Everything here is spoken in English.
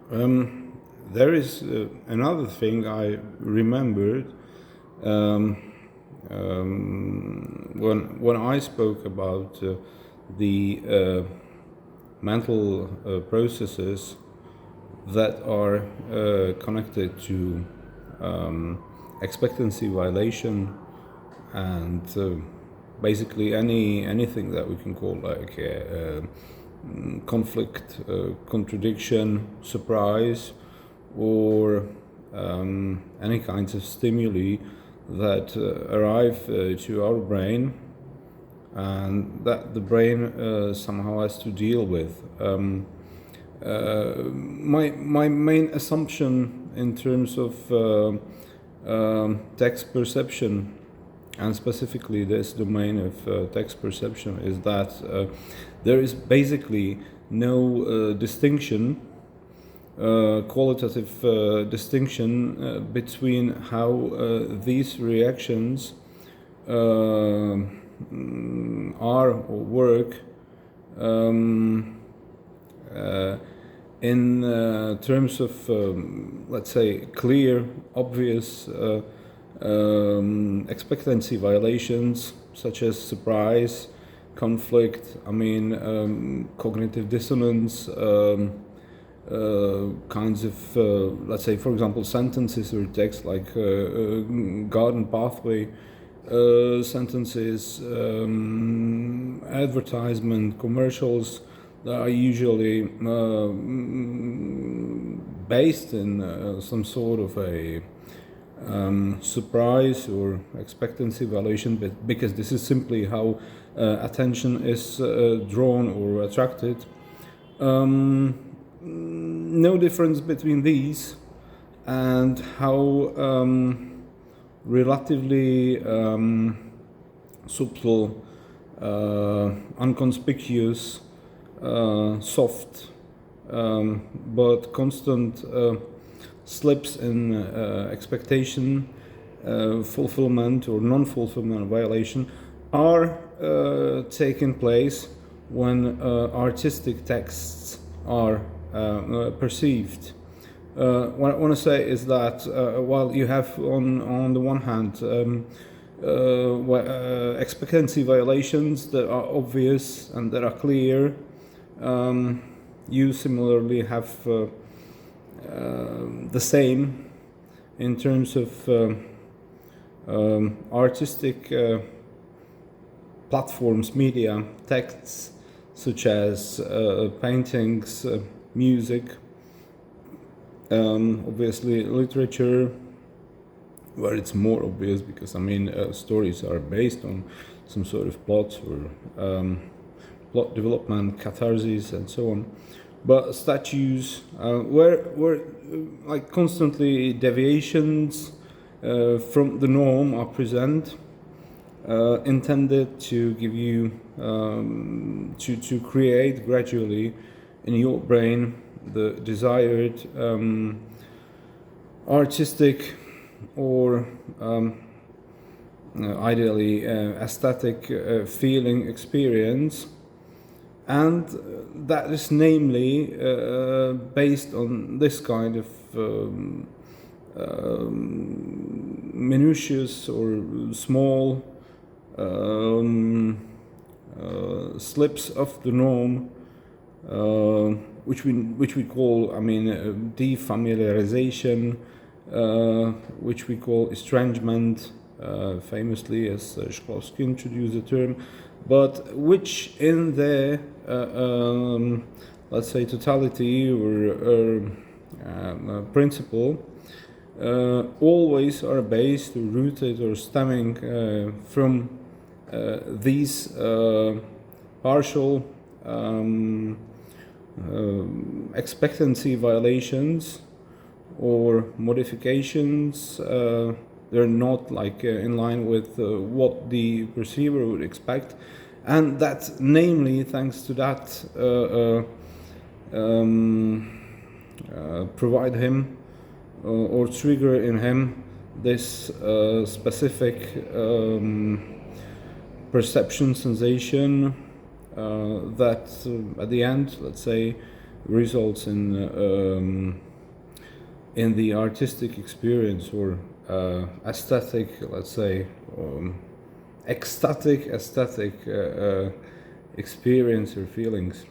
There is another thing I remembered um, when I spoke about the mental processes that are connected to expectancy violation and basically anything that we can call like conflict, contradiction, surprise, or any kinds of stimuli that arrive to our brain and that the brain somehow has to deal with. My main assumption in terms of text perception, and specifically this domain of text perception, is that there is basically no distinction, qualitative distinction between how these reactions are or work in terms of, let's say, clear, obvious expectancy violations such as surprise, conflict, cognitive dissonance, kinds of, let's say, for example, sentences or text like garden pathway sentences, advertisement, commercials that are usually based in some sort of a surprise or expectancy violation, but because this is simply how attention is drawn or attracted. No difference between these and how relatively subtle, unconspicuous, soft, but constant slips in expectation, fulfillment or non-fulfillment violation are taking place when artistic texts are perceived. What I want to say is that while you have on the one hand expectancy violations that are obvious and that are clear, you similarly have the same in terms of artistic platforms, media, texts such as paintings, music, obviously literature, where it's more obvious because stories are based on some sort of plot or plot development, catharsis, and so on. But statues, where like constantly deviations from the norm are present, intended to give you to create gradually in your brain the desired artistic or ideally aesthetic feeling experience, and that is namely based on this kind of minutious or small slips of the norm, which we call defamiliarization, which we call estrangement, famously as Shklovsky introduced the term, but which in their let's say totality or principle always are based or rooted or stemming from these partial expectancy violations or modifications. They're not like in line with what the perceiver would expect, and that's namely thanks to that provide him or trigger in him this specific perception sensation that at the end, let's say, results in the artistic experience or aesthetic, let's say, ecstatic aesthetic experience or feelings.